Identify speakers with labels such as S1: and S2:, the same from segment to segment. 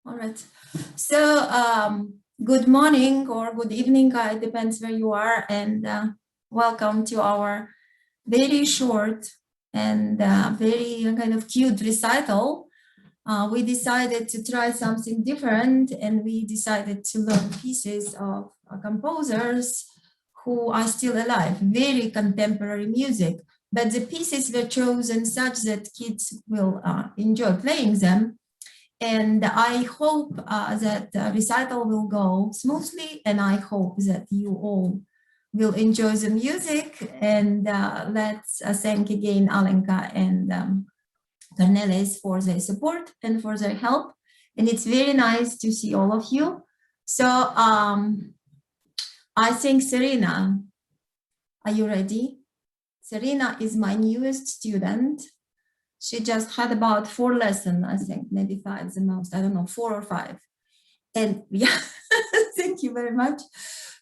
S1: All right. So good morning or good evening, it depends where you are, and welcome to our very short and very kind of cute recital. We decided to try something different, and we decided to learn pieces of composers who are still alive, very contemporary music. But the pieces were chosen such that kids will enjoy playing them. And I hope that the recital will go smoothly, and I hope that you all will enjoy the music. And let's thank again Alenka and Cornelis for their support and for their help. And it's very nice to see all of you. So I think Serena, are you ready? Serena is my newest student. She just had about 4 lessons, I think, maybe 5 the most, I don't know, 4 or 5. And yeah, thank you very much.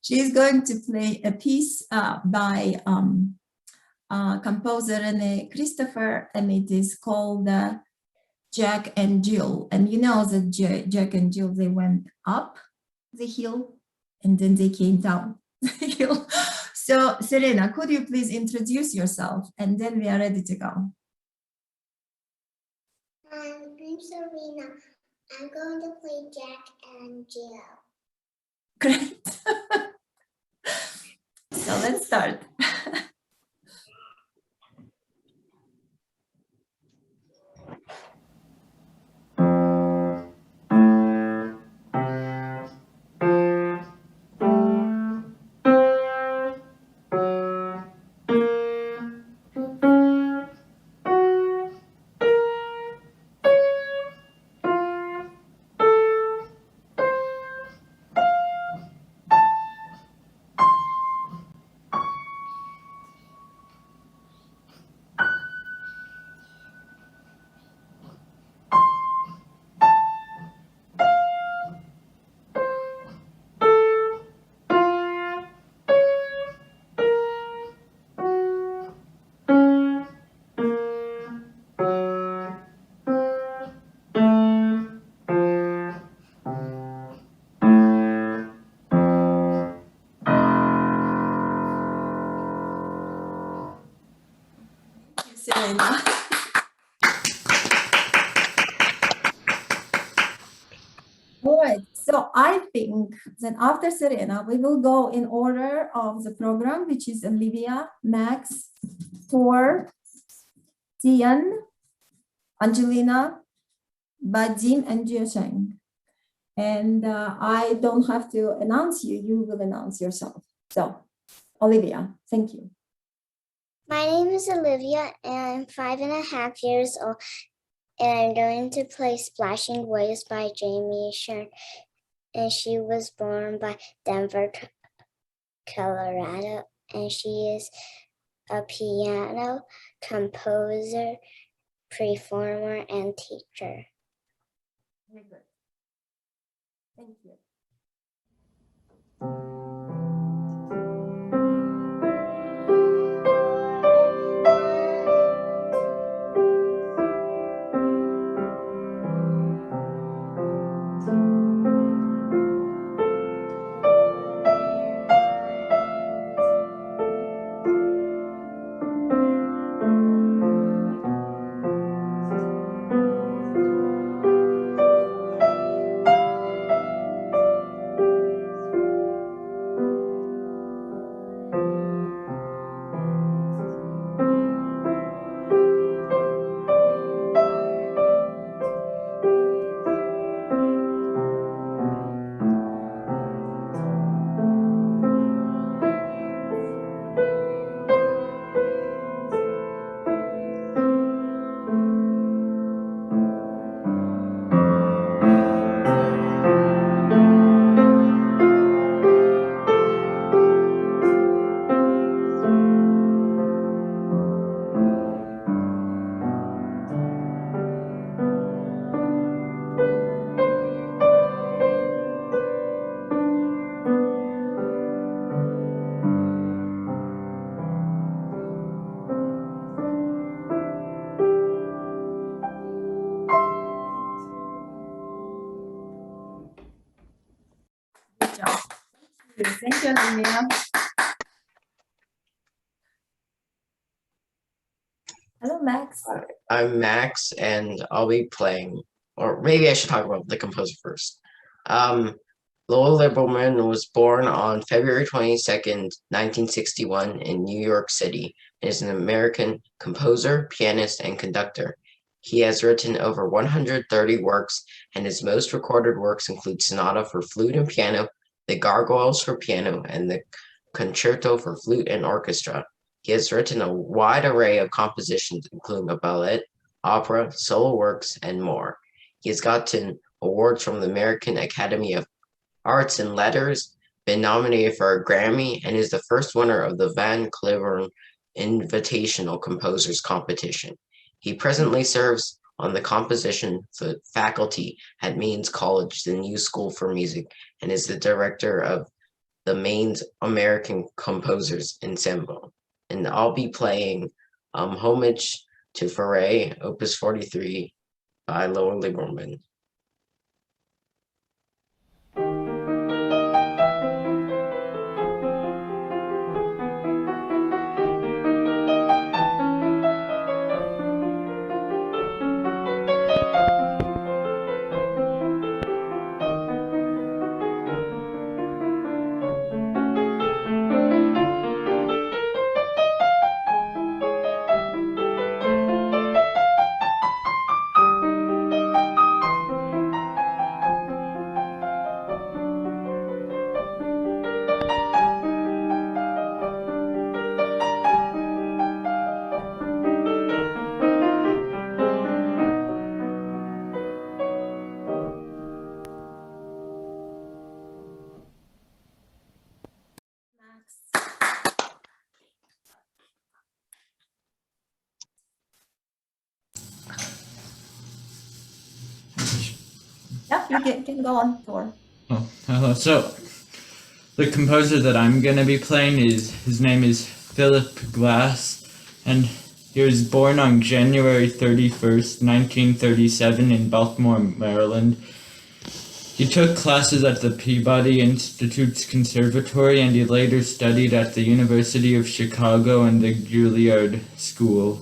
S1: She is going to play a piece by composer Rene Christopher, and it is called Jack and Jill. And you know that Jack and Jill, they went up the hill and then they came down the hill. So Serena, could you please introduce yourself, and then we are ready to go.
S2: I'm Serena. I'm going to play Jack and Jill.
S1: Great. So let's start. Serena. All right, so I think that after Serena, we will go in order of the program, which is Olivia, Max, Thor, Tian, Angelina, Badim, and Jiasheng. And I don't have to announce you, you will announce yourself. So, Olivia, thank you.
S2: My name is Olivia, and I'm 5.5 years old, and I'm going to play Splashing Waves by Jamie Shern. And she was born by Denver, Colorado, and she is a piano composer, performer, and teacher.
S1: Very good. Thank you. Thank you, Elena. Hello, Max.
S3: I'm Max, and I'll be playing, or maybe I should talk about the composer first. Lowell Lieberman was born on February 22nd, 1961 in New York City and is an American composer, pianist, and conductor. He has written over 130 works, and his most recorded works include Sonata for Flute and Piano, the Gargoyles for Piano, and the Concerto for Flute and Orchestra. He has written a wide array of compositions, including a ballet, opera, solo works, and more. He has gotten awards from the American Academy of Arts and Letters, been nominated for a Grammy, and is the first winner of the Van Cliburn Invitational Composers Competition. He presently serves on the composition faculty at Mainz College, the New School for Music, and is the director of the Mainz American Composers Ensemble. And I'll be playing Homage to Fauré, Opus 43 by Lowell Lieberman.
S1: Yeah, you can go on, Thor.
S4: Oh, hello. So, the composer that I'm going to be playing his name is Philip Glass, and he was born on January 31st, 1937 in Baltimore, Maryland. He took classes at the Peabody Institute's Conservatory, and he later studied at the University of Chicago and the Juilliard School.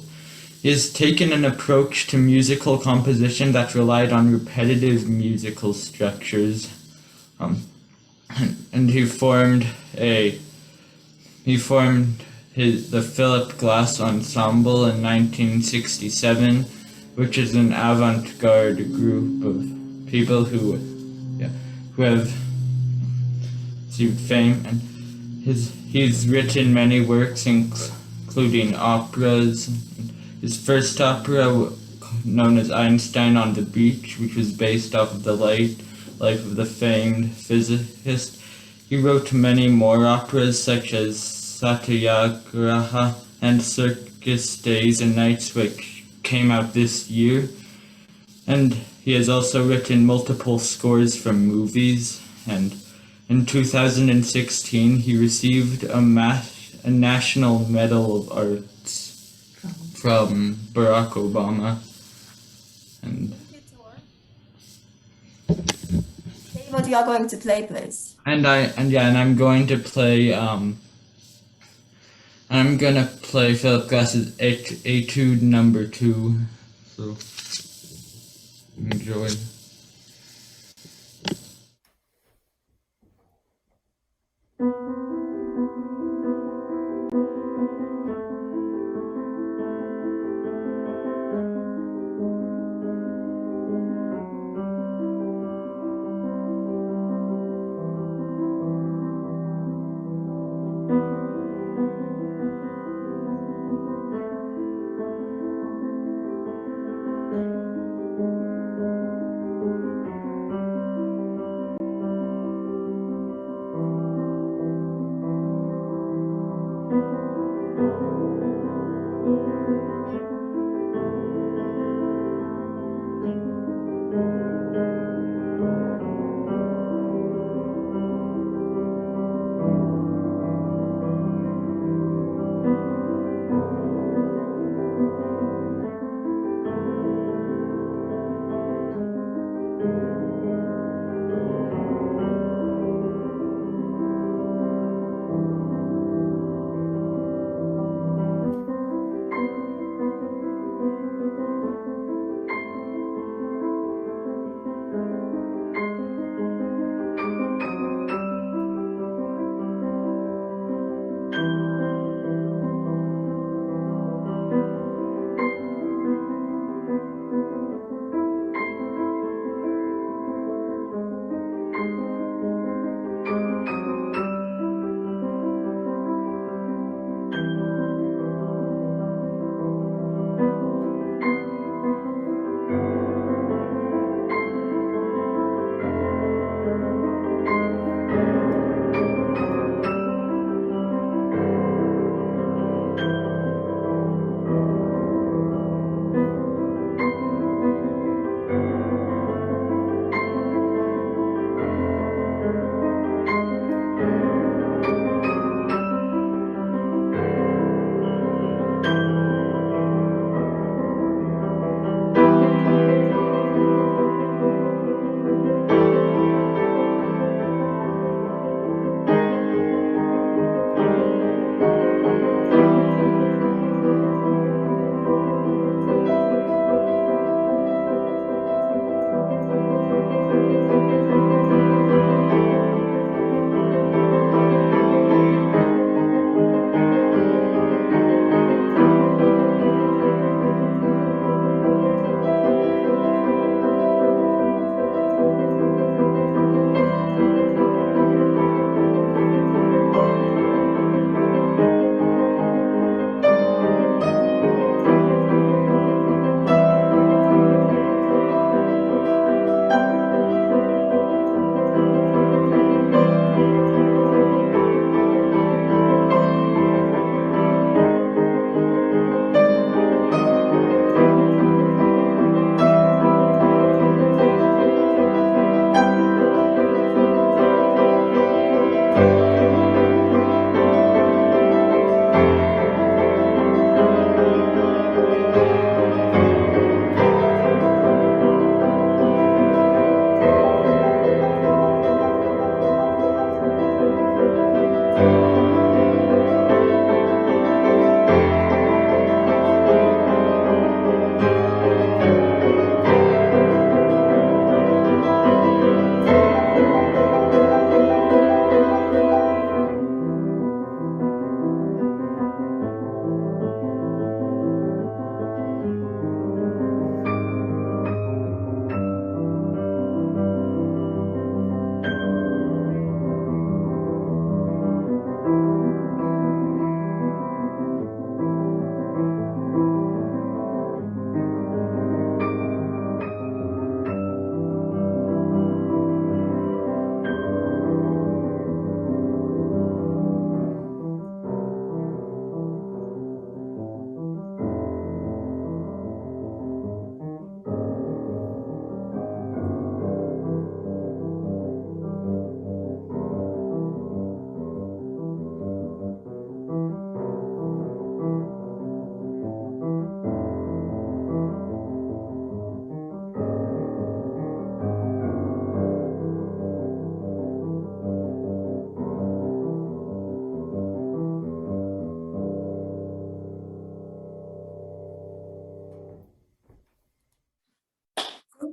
S4: He has taken an approach to musical composition that relied on repetitive musical structures. And he formed the Philip Glass Ensemble in 1967, which is an avant-garde group of people who have received fame. And he's written many works, including operas. His first opera, known as Einstein on the Beach, which was based off of the life of the famed physicist. He wrote many more operas, such as Satyagraha and Circus Days and Nights, which came out this year. And he has also written multiple scores for movies. And in 2016, he received a National Medal of Arts from Barack Obama. And
S1: What you are going to play, please?
S4: And I'm going to play Philip Glass's Etude Number 2. So enjoy.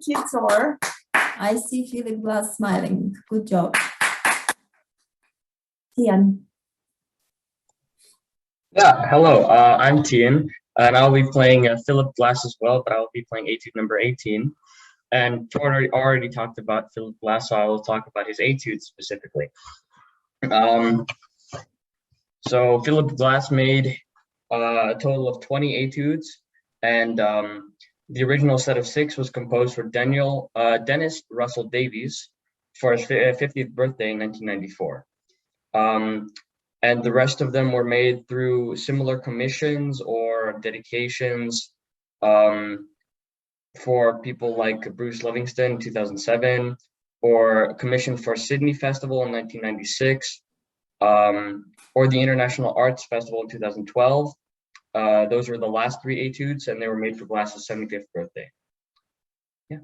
S1: kids are. I see Philip Glass smiling. Good job. Tian.
S5: Yeah, hello. I'm Tian, and I'll be playing Philip Glass as well, but I'll be playing etude number 18. And Jordan already talked about Philip Glass, so I will talk about his etude specifically. So Philip Glass made a total of 20 etudes, and the original set of 6 was composed for Dennis Russell Davies for his 50th birthday in 1994. And the rest of them were made through similar commissions or dedications for people like Bruce Livingston in 2007, or commissioned for Sydney Festival in 1996, or the International Arts Festival in 2012. Those were the last 3 etudes, and they were made for Glass's 75th birthday. Yeah.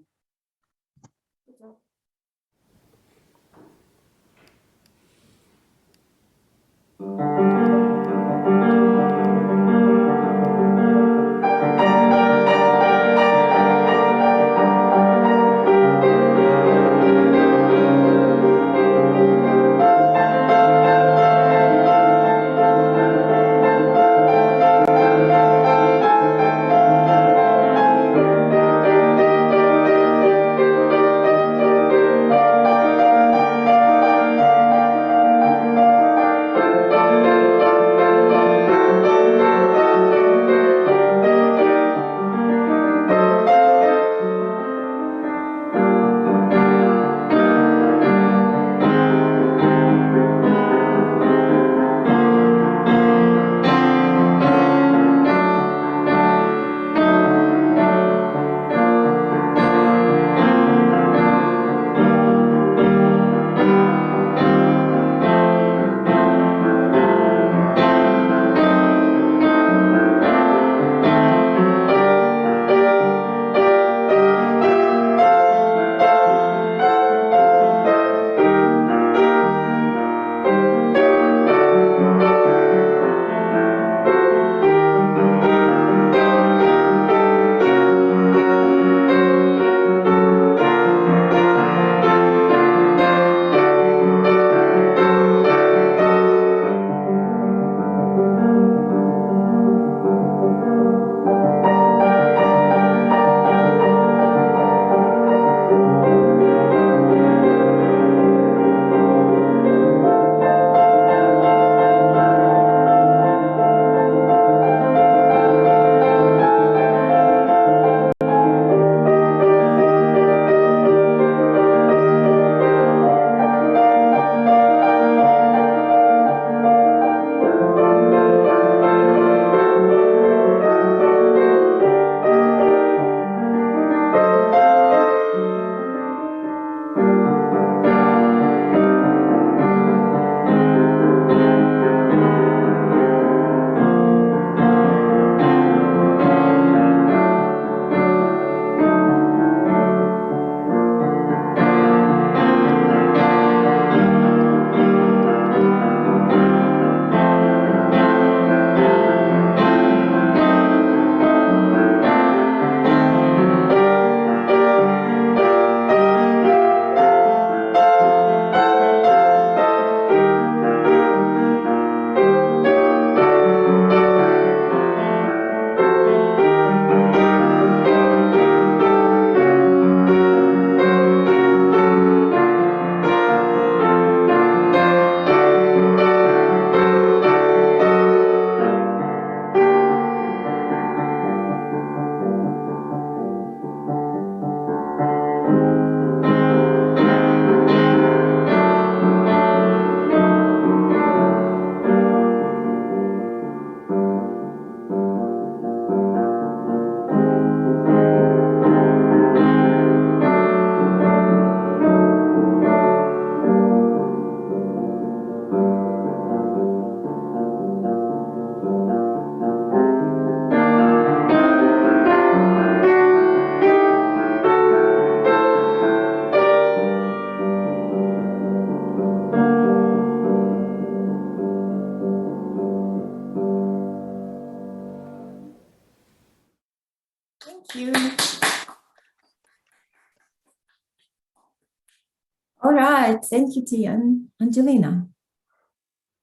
S1: right, thank you, Tian. Angelina.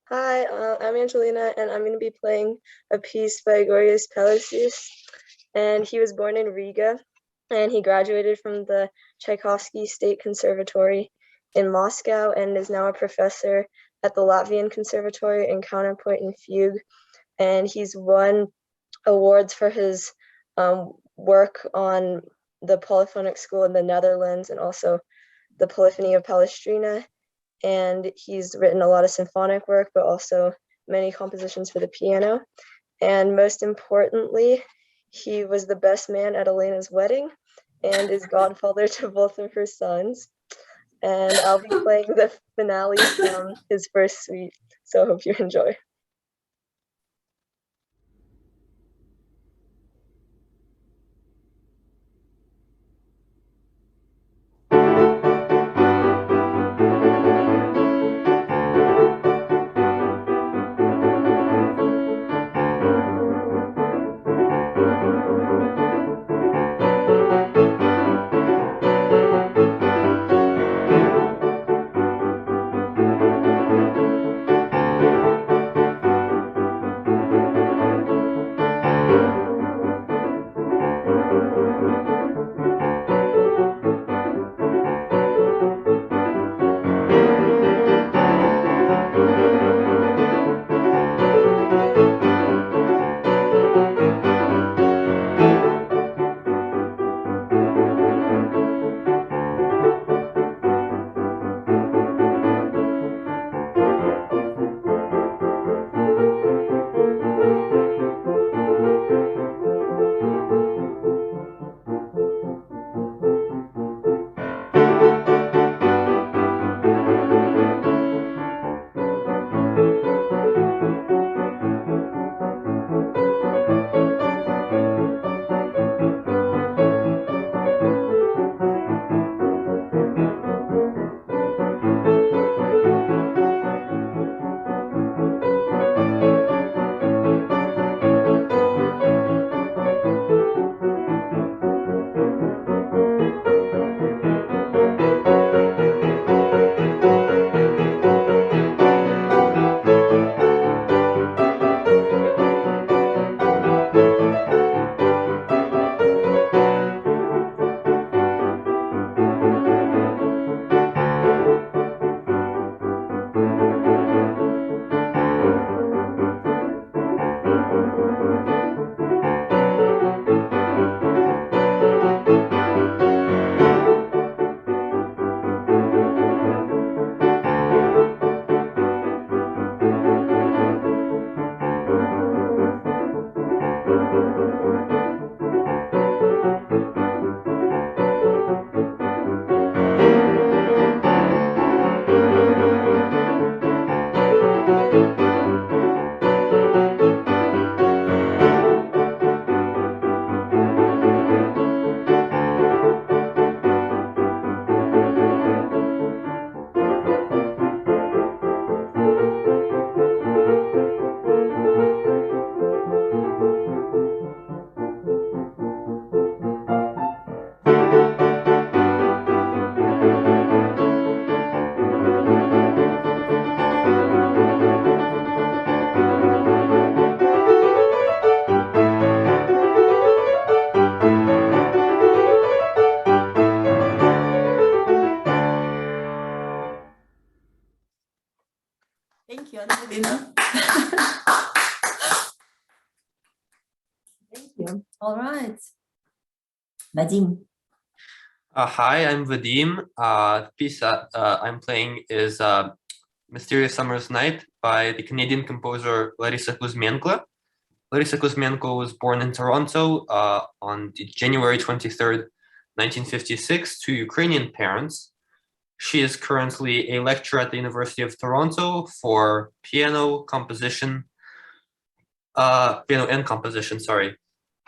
S6: Hi, I'm Angelina, and I'm going to be playing a piece by Gorgias Palacios. And he was born in Riga, and he graduated from the Tchaikovsky State Conservatory in Moscow and is now a professor at the Latvian Conservatory in counterpoint and fugue. And he's won awards for his work on the polyphonic school in the Netherlands and also the Polyphony of Palestrina. And he's written a lot of symphonic work, but also many compositions for the piano. And most importantly, he was the best man at Elena's wedding and is godfather to both of her sons. And I'll be playing the finale from his first suite, so I hope you enjoy.
S1: Thank you, Angelina. Thank you. All right. Vadim.
S7: Hi, I'm Vadim. The piece that I'm playing is Mysterious Summer's Night by the Canadian composer Larisa Kuzmenko. Larisa Kuzmenko was born in Toronto on January 23rd, 1956 to Ukrainian parents. She is currently a lecturer at the University of Toronto for piano and composition, sorry.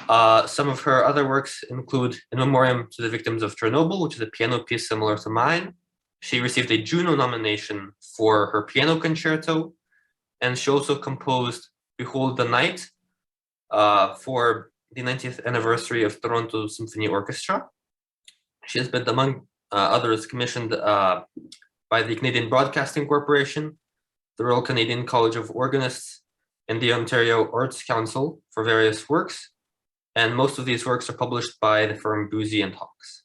S7: Some of her other works include In Memoriam to the Victims of Chernobyl, which is a piano piece similar to mine. She received a Juno nomination for her piano concerto, and she also composed Behold the Night for the 90th anniversary of Toronto Symphony Orchestra. She has been, among others, commissioned by the Canadian Broadcasting Corporation, the Royal Canadian College of Organists, and the Ontario Arts Council for various works, and most of these works are published by the firm Boozy and Hawkes.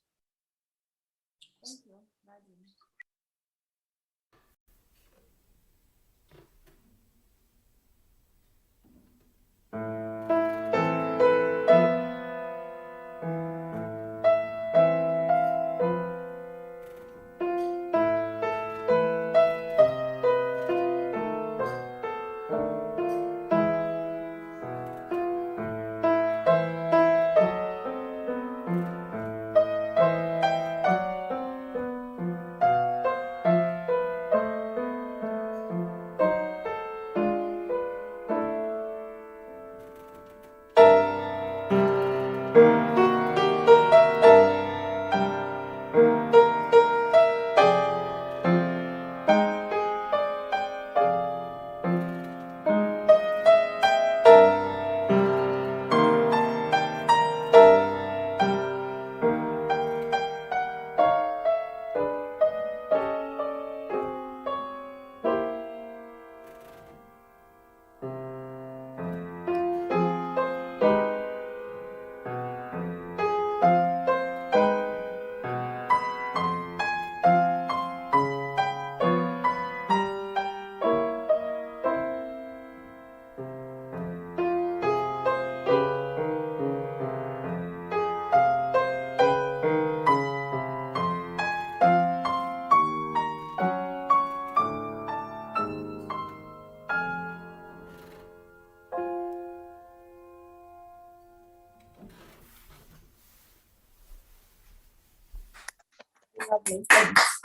S1: Lovely, thanks.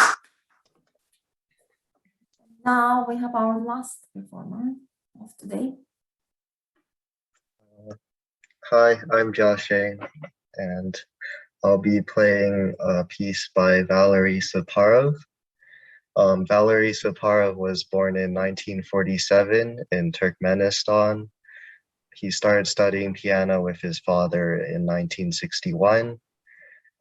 S1: Now we have our last performer of today.
S8: Hi, I'm Josh Shane, and I'll be playing a piece by Valery Saparov. Valery Saparov was born in 1947 in Turkmenistan. He started studying piano with his father in 1961,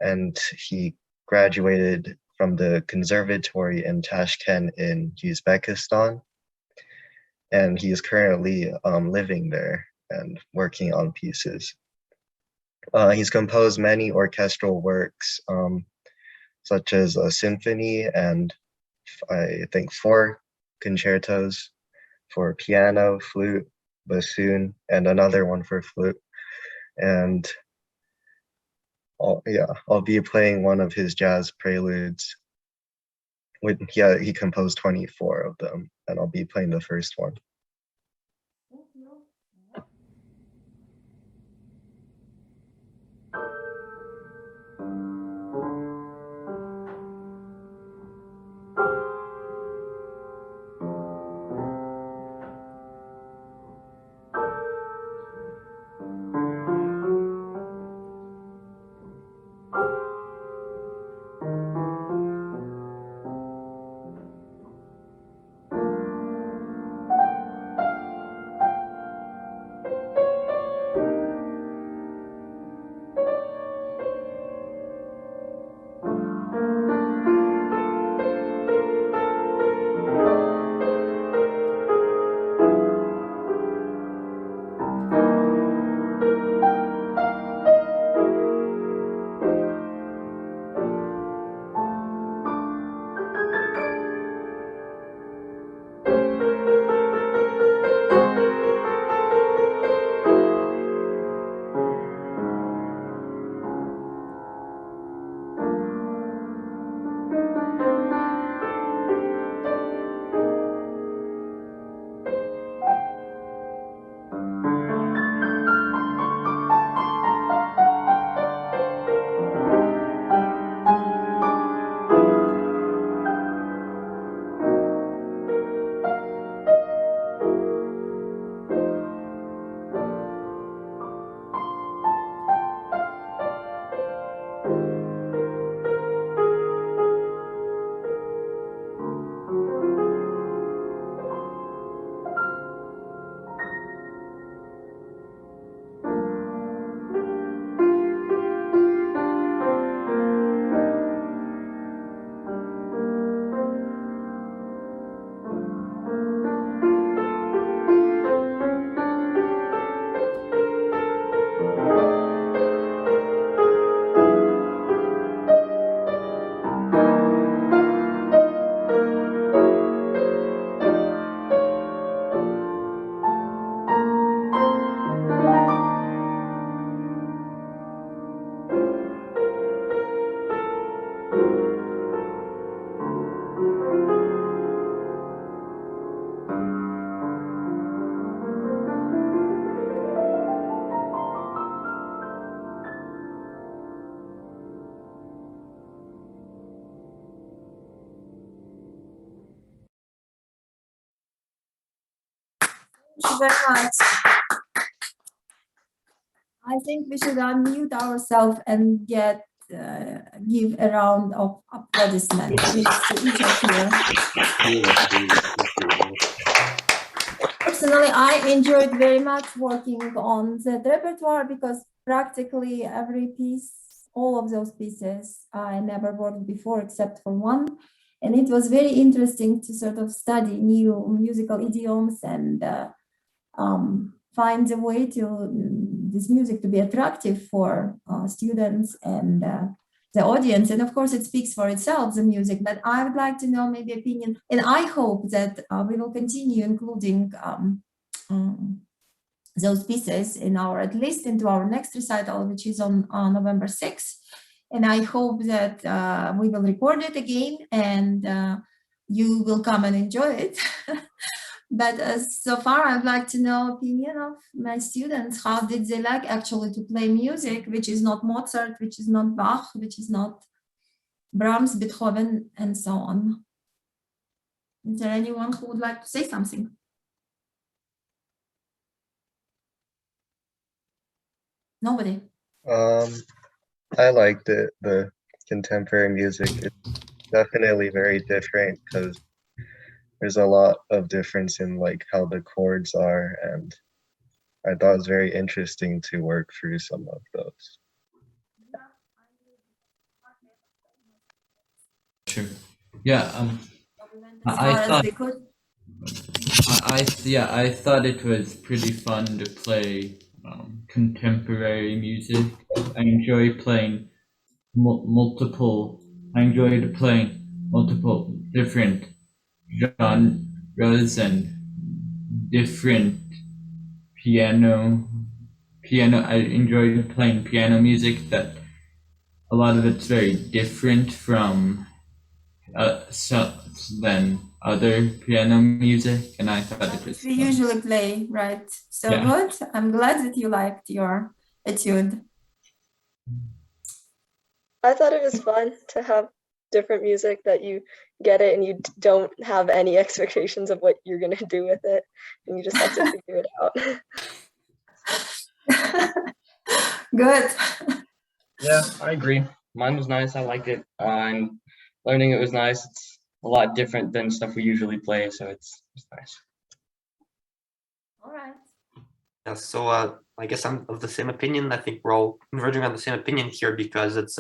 S8: and he graduated from the conservatory in Tashkent in Uzbekistan. And he is currently living there and working on pieces. He's composed many orchestral works, such as a symphony and I think 4 concertos for piano, flute, bassoon, and another one for flute. And I'll be playing one of his jazz preludes. He composed 24 of them, and I'll be playing the first one.
S1: Thank you very much. I think we should unmute ourselves and give a round of applaudissements please, to each of you. Personally, I enjoyed very much working on the repertoire because practically every piece, all of those pieces, I never worked before except for one. And it was very interesting to sort of study new musical idioms and find a way to this music to be attractive for students and the audience. And of course, it speaks for itself, the music. But I would like to know maybe opinion, and I hope that we will continue including those pieces in our, at least into our next recital, which is on November 6th. And I hope that we will record it again and you will come and enjoy it. But so far, I'd like to know opinion of my students. How did they like actually to play music, which is not Mozart, which is not Bach, which is not Brahms, Beethoven, and so on? Is there anyone who would like to say something? Nobody.
S8: I liked it. The contemporary music is definitely very different because there's a lot of difference in like how the chords are, and I thought it was very interesting to work through some of those.
S4: Sure. Yeah. I thought it was pretty fun to play contemporary music. I enjoyed playing multiple different genres and different piano. I enjoyed playing piano music that a lot of it's very different from than other piano music, and I thought it was
S1: we usually play, right? So yeah. Good. I'm glad that you liked your etude.
S6: I thought it was fun to have different music that you get it and you don't have any expectations of what you're going to do with it, and you just have to figure it out.
S1: Good.
S5: Yeah, I agree. Mine was nice. I liked it. And learning it was nice. It's a lot different than stuff we usually play, so it's nice.
S1: All right.
S7: Yeah, so I guess I'm of the same opinion. I think we're all converging on the same opinion here because it's,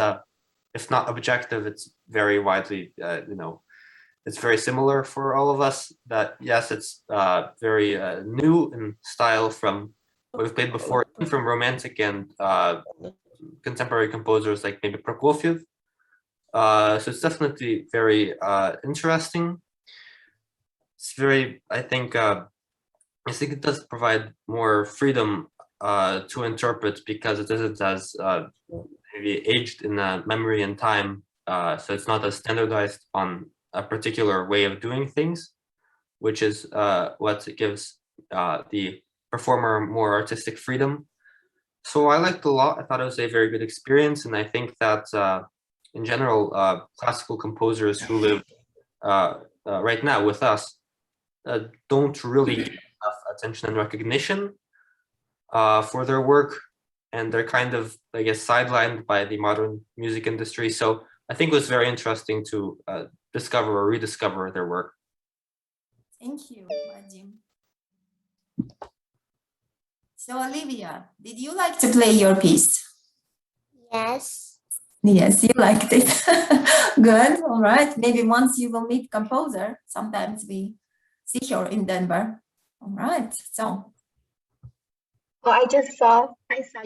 S7: if not objective, it's very widely, it's very similar for all of us. That yes, it's very new in style from what we've played before, from Romantic and contemporary composers like maybe Prokofiev. So it's definitely very interesting. It's very, I think it does provide more freedom to interpret because it isn't as maybe aged in memory and time. So it's not as standardized on a particular way of doing things, which is what gives the performer more artistic freedom. So I liked it a lot. I thought it was a very good experience, and I think that in general, classical composers who live right now with us don't really get enough attention and recognition for their work, and they're kind of, I guess, sidelined by the modern music industry. So I think it was very interesting to discover or rediscover their work.
S1: Thank you, Vadim. So Olivia, did you like to play your piece?
S2: Yes.
S1: Yes, you liked it. Good, all right. Maybe once you will meet composer, sometimes we see her in Denver. All right, so.
S9: Well, I saw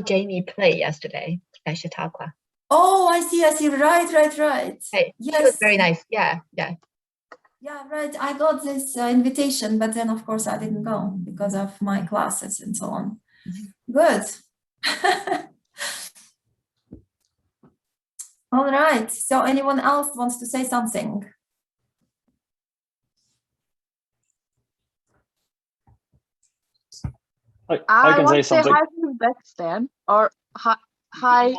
S9: Jamie play yesterday at Chautauqua.
S1: Oh, I see, right.
S9: Hey,
S1: yes.
S9: She was very nice, yeah.
S1: Yeah, right. I got this invitation, but then of course I didn't go because of my classes and so on. Good. All right. So anyone else wants to say something?
S10: I can say something. Hi from the back stand, or hi, Hi.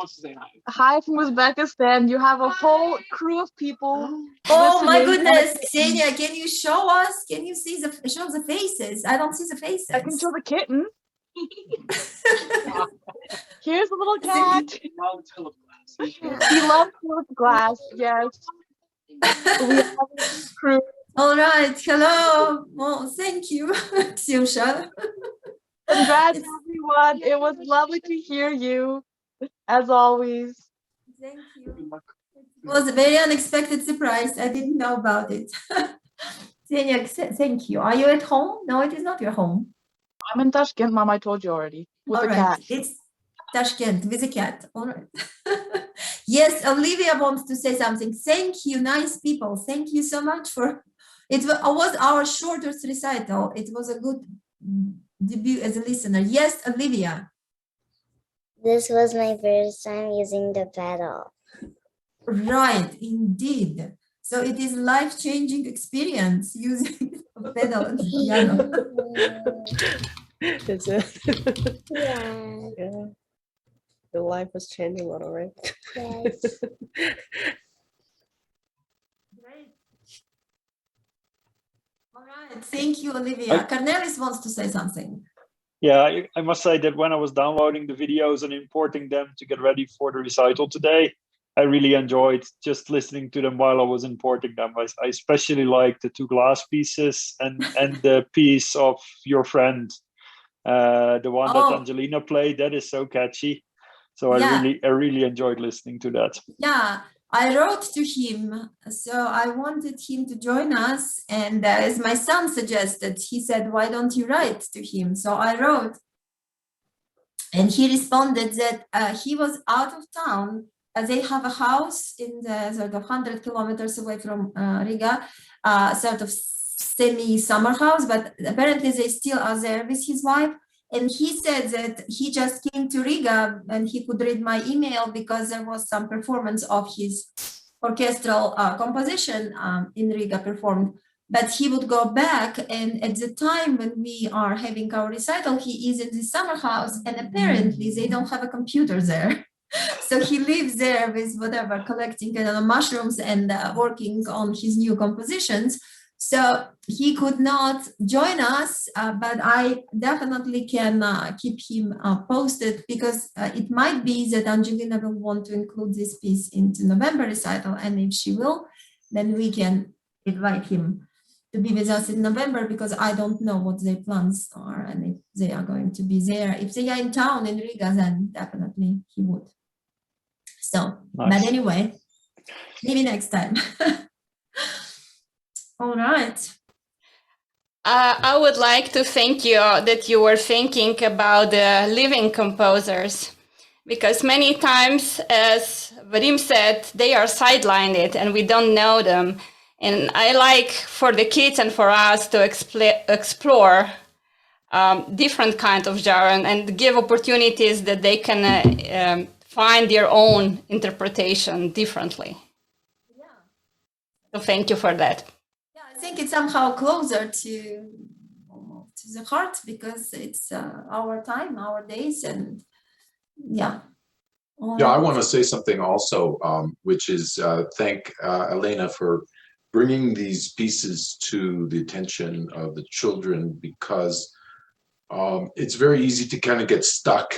S10: Hi from Uzbekistan. You have a whole crew of people.
S1: Oh my
S10: listening.
S1: goodness, Ksenia, can you show us? Can you see show the faces? I don't see the faces.
S10: I can show the kitten. Here's a little cat. He loves Philip Glass. Yes. We have a crew.
S1: All right. Hello. Oh, thank you, Ksiusha.
S10: Congrats, everyone. It was lovely to hear you, as always.
S1: Thank you. It was a very unexpected surprise. I didn't know about it. Ksenia, thank you. Are you at home? No, it is not your home.
S10: I'm in Tashkent, Mom. I told you already. With
S1: All
S10: a
S1: right.
S10: cat.
S1: It's Tashkent with a cat. All right. Yes, Olivia wants to say something. Thank you, nice people. Thank you so much for it. Was our shortest recital. It was a good debut as a listener. Yes, Olivia.
S2: This was my first time using the pedal.
S1: Right, indeed. So it is life-changing experience using a pedal and piano.
S11: Is it?
S2: Yeah.
S11: Yeah. Your life was changing a little, right?
S2: Yes.
S1: Great. All right, thank you, Olivia. Cornelis wants to say something.
S12: Yeah, I must say that when I was downloading the videos and importing them to get ready for the recital today, I really enjoyed just listening to them while I was importing them. I especially liked the two glass pieces and the piece of your friend, the one that Angelina played. That is so catchy. So
S1: Yeah.
S12: I really enjoyed listening to that.
S1: Yeah, I wrote to him, so I wanted him to join us. And as my son suggested, he said, why don't you write to him? So I wrote, and he responded that he was out of town. They have a house in the sort of 100 kilometers away from Riga, sort of semi-summer house, but apparently they still are there with his wife. And he said that he just came to Riga and he could read my email because there was some performance of his orchestral composition in Riga performed. But he would go back, and at the time when we are having our recital, he is in the summer house, and apparently they don't have a computer there. So he lives there with whatever, collecting mushrooms and working on his new compositions. So he could not join us, but I definitely can keep him posted, because it might be that Angelina will want to include this piece into November recital. And if she will, then we can invite him to be with us in November, because I don't know what their plans are and if they are going to be there. If they are in town in Riga, then definitely he would. So, nice. But anyway, maybe next time. All right.
S13: I would like to thank you that you were thinking about the living composers, because many times, as Vadim said, they are sidelined and we don't know them. And I like for the kids and for us to explore different kinds of genre and give opportunities that they can find their own interpretation differently. Yeah. So thank you for that.
S1: I think it's somehow closer to the heart, because it's our time, our days, and yeah.
S14: Yeah, I want to say something also, which is thank Elena for bringing these pieces to the attention of the children, because it's very easy to kind of get stuck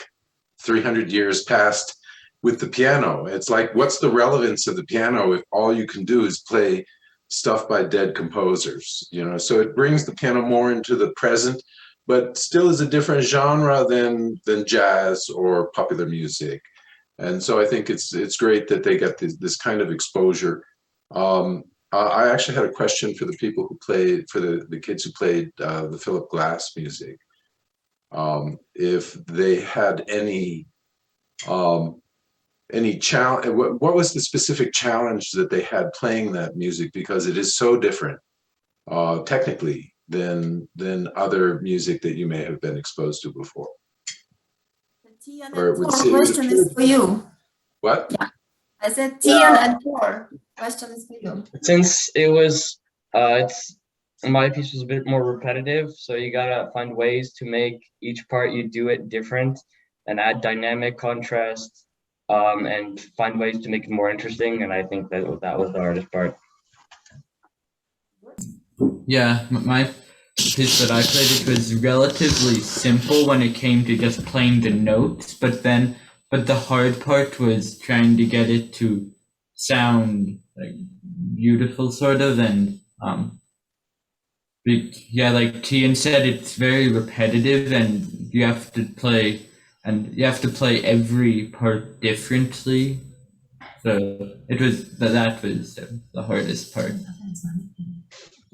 S14: 300 years past with the piano. It's like, what's the relevance of the piano if all you can do is play stuff by dead composers, you know? So it brings the piano more into the present, but still is a different genre than jazz or popular music. And so I think it's great that they get this kind of exposure. I actually had a question for the people who played, for the kids who played the Philip Glass music. If they had any challenge, what was the specific challenge that they had playing that music, because it is so different technically than other music that you may have been exposed to before.
S1: Or it would question is for you.
S14: What?
S1: Yeah, I said Tian and Tor. Question is for you.
S5: Since it was, my piece was a bit more repetitive, so you gotta find ways to make each part you do it different and add dynamic contrast and find ways to make it more interesting. And I think that was the hardest part.
S4: Yeah, my piece that I played, it was relatively simple when it came to just playing the notes, but the hard part was trying to get it to sound like beautiful, sort of, and yeah, like Tian said, it's very repetitive, and you have to play every part differently. So that was the hardest part.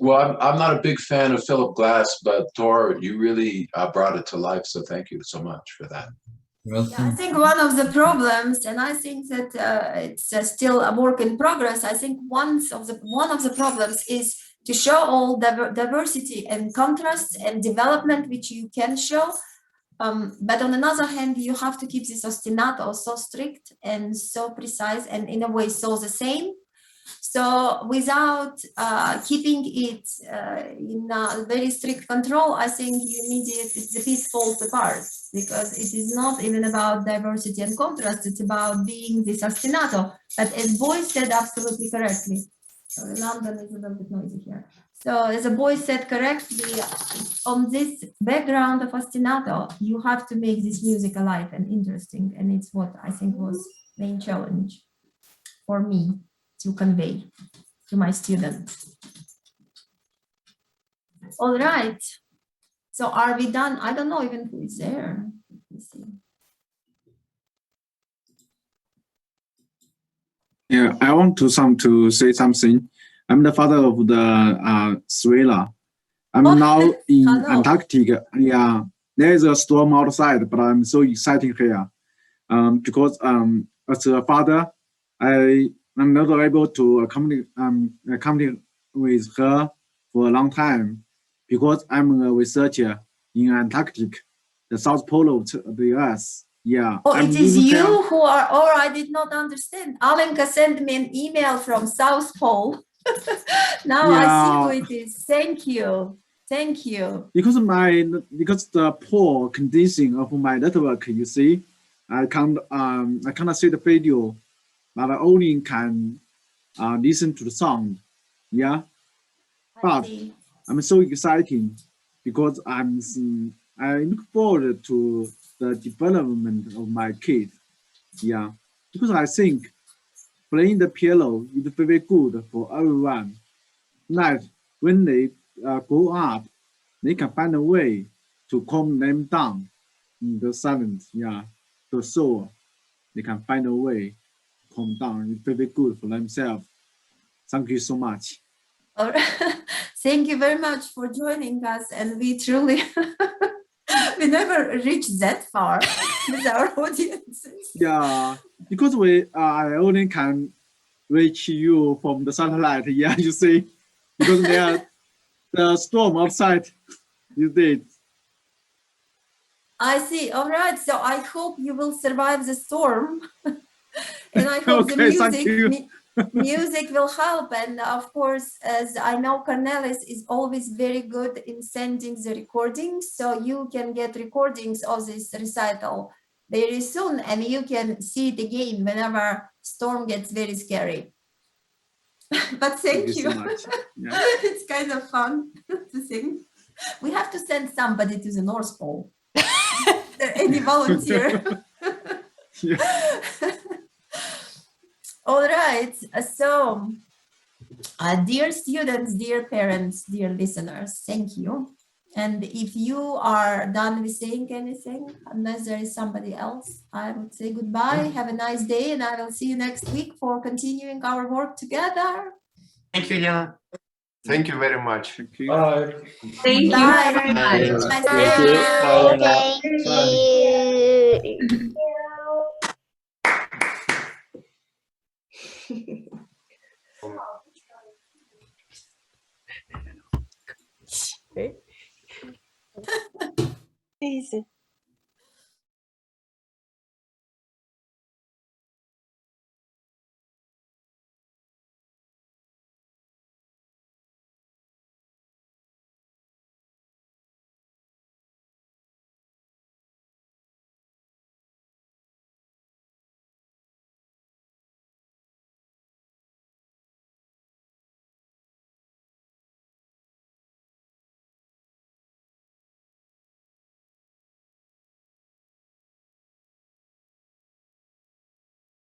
S14: Well, I'm not a big fan of Philip Glass, but Tor, you really brought it to life. So thank you so much for that.
S1: Yeah, I think one of the problems, and I think that it's still a work in progress. I think one of the problems is to show all diversity and contrast and development which you can show. But on another hand, you have to keep this ostinato so strict and so precise and in a way so the same. So without keeping it in a very strict control, I think the piece falls apart, because it is not even about diversity and contrast, it's about being this ostinato. But as Boy said absolutely correctly, sorry, London is a little bit noisy here. So as a boy said correctly, on this background of ostinato, you have to make this music alive and interesting. And it's what I think was main challenge for me to convey to my students. All right. So are we done? I don't know even who is there. Let's see.
S15: Yeah, I want to say something. I'm the father of the thriller. I'm now in Antarctica. Yeah, there is a storm outside, but I'm so excited here. Because as a father, I'm not able to accompany with her for a long time, because I'm a researcher in Antarctic, the South Pole of the Earth. Yeah.
S1: Oh, it is you who are, or I did not understand. Alenka sent me an email from South Pole. Now I see who it is. Thank you. Thank you.
S15: Because the poor condition of my network, you see, I cannot see the video, but I only can listen to the sound. Yeah. But I'm so excited because I look forward to the development of my kid. Yeah. Because I think playing the piano is very good for everyone. Like when they grow up, they can find a way to calm them down in the silence. Yeah, the soul, they can find a way to calm down. It's very good for themselves. Thank you so much.
S1: All right. Thank you very much for joining us, and we truly we never reached that far with our audiences.
S15: Yeah, because I only can reach you from the satellite. Yeah, you see, because the storm outside is dead.
S1: I see. All right. So I hope you will survive the storm. And I hope the music will help. And of course, as I know, Cornelis is always very good in sending the recordings. So you can get recordings of this recital very soon, and you can see it again whenever storm gets very scary. But thank you.
S15: So much. Yeah.
S1: It's kind of fun to sing. We have to send somebody to the North Pole. Any volunteer? All right. So, dear students, dear parents, dear listeners, thank you. And if you are done with saying anything, unless there is somebody else, I would say goodbye. Have a nice day, and I will see you next week for continuing our work together.
S3: Thank you, Elena.
S14: Thank you very much.
S15: Thank you.
S10: Bye.
S1: Thank you very much.
S2: Thank you.
S11: Easy.